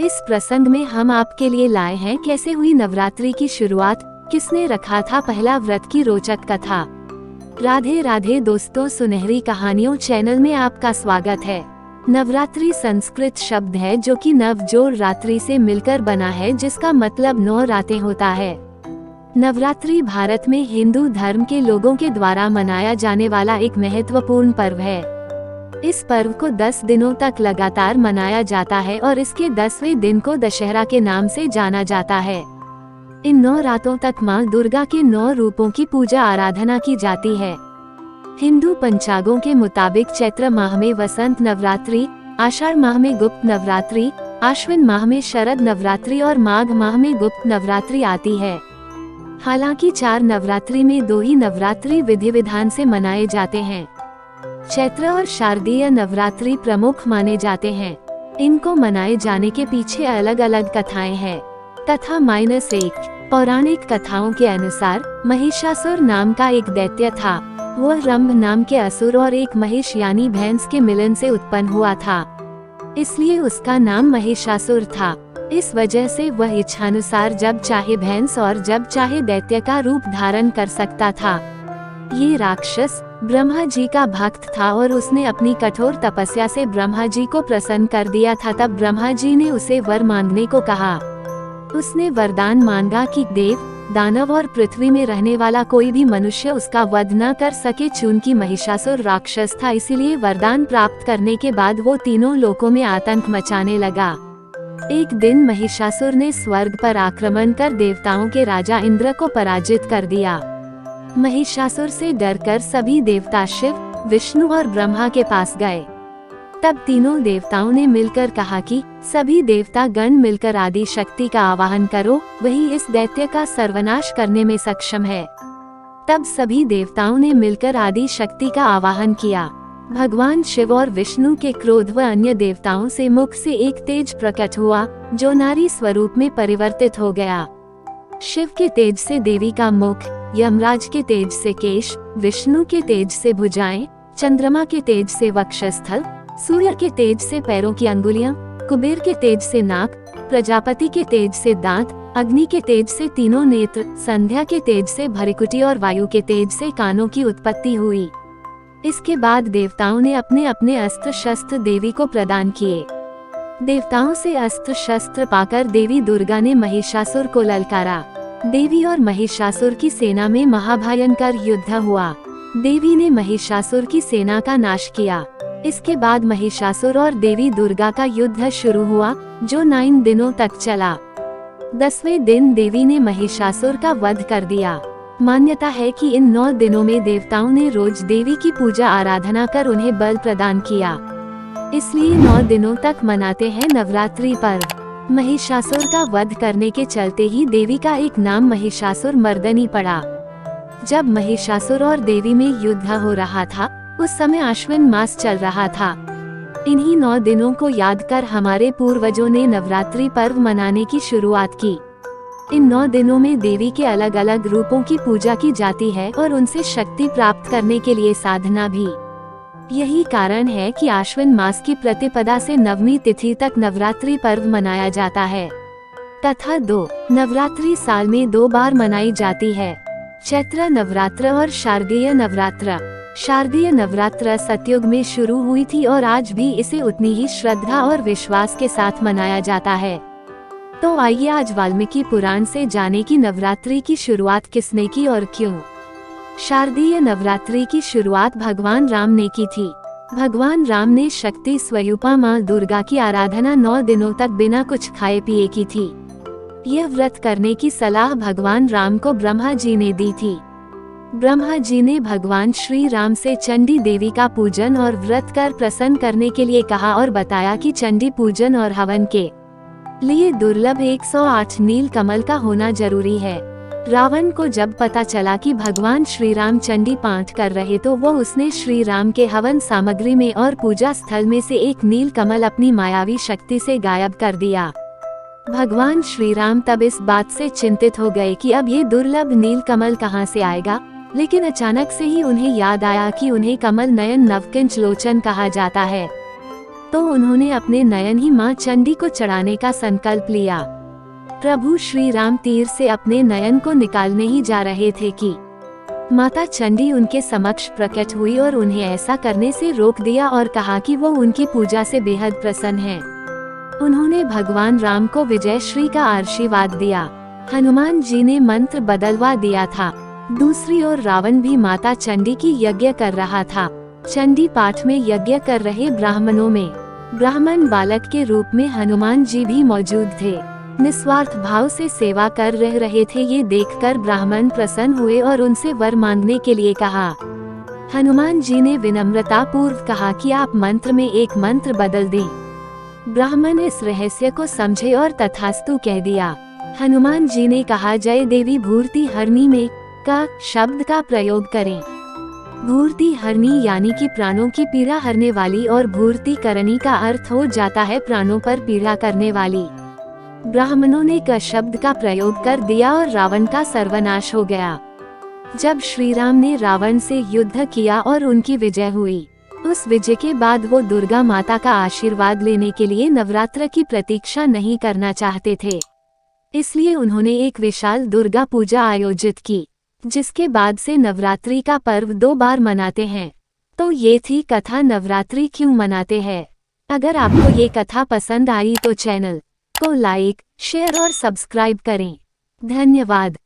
इस प्रसंग में हम आपके लिए लाए हैं कैसे हुई नवरात्रि की शुरुआत, किसने रखा था पहला व्रत की रोचक कथा। राधे राधे दोस्तों, सुनहरी कहानियों चैनल में आपका स्वागत है। नवरात्रि संस्कृत शब्द है जो कि नव जोड़ रात्रि से मिलकर बना है, जिसका मतलब 9 रातें होता है। नवरात्रि भारत में हिंदू धर्म के लोगों के द्वारा मनाया जाने वाला एक महत्वपूर्ण पर्व है। इस पर्व को 10 दिनों तक लगातार मनाया जाता है और इसके 10वें दिन को दशहरा के नाम से जाना जाता है। इन 9 रातों तक मां दुर्गा के 9 रूपों की पूजा आराधना की जाती है। हिंदू पंचांगों के मुताबिक चैत्र माह में वसंत नवरात्रि, आषाढ़ माह में गुप्त नवरात्रि, आश्विन माह में शरद नवरात्रि और माघ माह में गुप्त नवरात्रि आती है। हालांकि 4 नवरात्रि में 2 ही नवरात्रि विधि विधान से मनाए जाते हैं। चैत्र और शारदीय नवरात्रि प्रमुख माने जाते हैं। इनको मनाए जाने के पीछे अलग अलग कथाएं हैं। कथा -1 पौराणिक कथाओं के अनुसार महिषासुर नाम का एक दैत्य था। वह रंभ नाम के असुर और एक महिष यानी भैंस के मिलन से उत्पन्न हुआ था, इसलिए उसका नाम महिषासुर था। इस वजह से वह इच्छानुसार जब चाहे भैंस और जब चाहे दैत्य का रूप धारण कर सकता था। ये राक्षस ब्रह्मा जी का भक्त था और उसने अपनी कठोर तपस्या से ब्रह्मा जी को प्रसन्न कर दिया था। तब ब्रह्मा जी ने उसे वर मांगने को कहा। उसने वरदान मांगा कि देव, दानव और पृथ्वी में रहने वाला कोई भी मनुष्य उसका वध न कर सके। चूंकि महिषासुर राक्षस था, इसीलिए वरदान प्राप्त करने के बाद वो तीनों लोकों में आतंक मचाने लगा। एक दिन महिषासुर ने स्वर्ग पर आक्रमण कर देवताओं के राजा इंद्र को पराजित कर दिया। महिषासुर से डरकर सभी देवता शिव, विष्णु और ब्रह्मा के पास गए। तब तीनों देवताओं ने मिलकर कहा कि सभी देवता गण मिलकर आदि शक्ति का आवाहन करो, वही इस दैत्य का सर्वनाश करने में सक्षम है। तब सभी देवताओं ने मिलकर आदि शक्ति का आवाहन किया। भगवान शिव और विष्णु के क्रोध व अन्य देवताओं से मुख से एक तेज प्रकट हुआ, जो नारी स्वरूप में परिवर्तित हो गया। शिव के तेज से देवी का मुख, यमराज के तेज से केश, विष्णु के तेज से भुजाएं, चंद्रमा के तेज से वक्षस्थल, सूर्य के तेज से पैरों की अंगुलियां, कुबेर के तेज से नाक, प्रजापति के तेज से दांत, अग्नि के तेज से तीनों नेत्र, संध्या के तेज से भृकुटी और वायु के तेज से कानों की उत्पत्ति हुई। इसके बाद देवताओं ने अपने अपने अस्त्र शस्त्र देवी को प्रदान किए। देवताओं से अस्त्र शस्त्र पाकर देवी दुर्गा ने महिषासुर को ललकारा। देवी और महिषासुर की सेना में महाभयंकर युद्ध हुआ। देवी ने महिषासुर की सेना का नाश किया। इसके बाद महिषासुर और देवी दुर्गा का युद्ध शुरू हुआ, जो 9 दिनों तक चला। 10वें दिन देवी ने महिषासुर का वध कर दिया। मान्यता है कि इन 9 दिनों में देवताओं ने रोज देवी की पूजा आराधना कर उन्हें बल प्रदान किया, इसलिए 9 दिनों तक मनाते हैं नवरात्रि पर्व। महिषासुर का वध करने के चलते ही देवी का एक नाम महिषासुर मर्दनी पड़ा। जब महिषासुर और देवी में युद्ध हो रहा था, उस समय आश्विन मास चल रहा था। इन्हीं 9 दिनों को याद कर हमारे पूर्वजों ने नवरात्रि पर्व मनाने की शुरुआत की। इन 9 दिनों में देवी के अलग अलग रूपों की पूजा की जाती है और उनसे शक्ति प्राप्त करने के लिए साधना भी। यही कारण है कि आश्विन मास की प्रतिपदा से 9वीं तिथि तक नवरात्रि पर्व मनाया जाता है। कथा 2 नवरात्रि साल में 2 बार मनाई जाती है, चैत्र नवरात्र और शारदीय नवरात्र। शारदीय नवरात्र सतयुग में शुरू हुई थी और आज भी इसे उतनी ही श्रद्धा और विश्वास के साथ मनाया जाता है। तो आइए आज वाल्मीकि पुराण से जाने की नवरात्रि की शुरुआत किसने की और क्यों। शारदीय नवरात्रि की शुरुआत भगवान राम ने की थी। भगवान राम ने शक्ति स्वरूपा मां दुर्गा की आराधना 9 दिनों तक बिना कुछ खाए पिए की थी। यह व्रत करने की सलाह भगवान राम को ब्रह्मा जी ने दी थी। ब्रह्मा जी ने भगवान श्री राम से चंडी देवी का पूजन और व्रत कर प्रसन्न करने के लिए कहा और बताया कि चंडी पूजन और हवन के लिए दुर्लभ 108 नील कमल का होना जरूरी है। रावण को जब पता चला कि भगवान श्री राम चंडी पाठ कर रहे, तो वो उसने श्री राम के हवन सामग्री में और पूजा स्थल में से एक नील कमल अपनी मायावी शक्ति से गायब कर दिया। भगवान श्री राम तब इस बात से चिंतित हो गए कि अब ये दुर्लभ नील कमल कहाँ से आएगा, लेकिन अचानक से ही उन्हें याद आया कि उन्हें कमल नयन नवकिंच लोचन कहा जाता है। तो उन्होंने अपने नयन ही मां चंडी को चढ़ाने का संकल्प लिया। प्रभु श्री राम तीर से अपने नयन को निकालने ही जा रहे थे कि माता चंडी उनके समक्ष प्रकट हुई और उन्हें ऐसा करने से रोक दिया और कहा कि वो उनकी पूजा से बेहद प्रसन्न हैं। उन्होंने भगवान राम को विजय श्री का आशीर्वाद दिया। हनुमान जी ने मंत्र बदलवा दिया था। दूसरी ओर रावण भी माता चंडी की यज्ञ कर रहा था। चंडी पाठ में यज्ञ कर रहे ब्राह्मणों में ब्राह्मण बालक के रूप में हनुमान जी भी मौजूद थे। निस्वार्थ भाव से सेवा कर रहे थे। ये देखकर ब्राह्मण प्रसन्न हुए और उनसे वर मांगने के लिए कहा। हनुमान जी ने विनम्रता पूर्व कहा कि आप मंत्र में एक मंत्र बदल दें। ब्राह्मण इस रहस्य को समझे और तथास्तु कह दिया। हनुमान जी ने कहा, जय देवी भूर्ति हरणी में का शब्द का प्रयोग करें। भूर्ति हरणी यानी कि प्राणों की पीड़ा हरने वाली और भूर्ति करणी का अर्थ हो जाता है प्राणों पर पीड़ा करने वाली। ब्राह्मणों ने क शब्द का प्रयोग कर दिया और रावण का सर्वनाश हो गया। जब श्री राम ने रावण से युद्ध किया और उनकी विजय हुई, उस विजय के बाद वो दुर्गा माता का आशीर्वाद लेने के लिए नवरात्र की प्रतीक्षा नहीं करना चाहते थे। इसलिए उन्होंने एक विशाल दुर्गा पूजा आयोजित की, जिसके बाद से नवरात्रि का पर्व 2 बार मनाते हैं। तो ये थी कथा नवरात्रि क्यों मनाते हैं। अगर आपको ये कथा पसंद आई तो चैनल को लाइक, शेयर और सब्सक्राइब करें। धन्यवाद।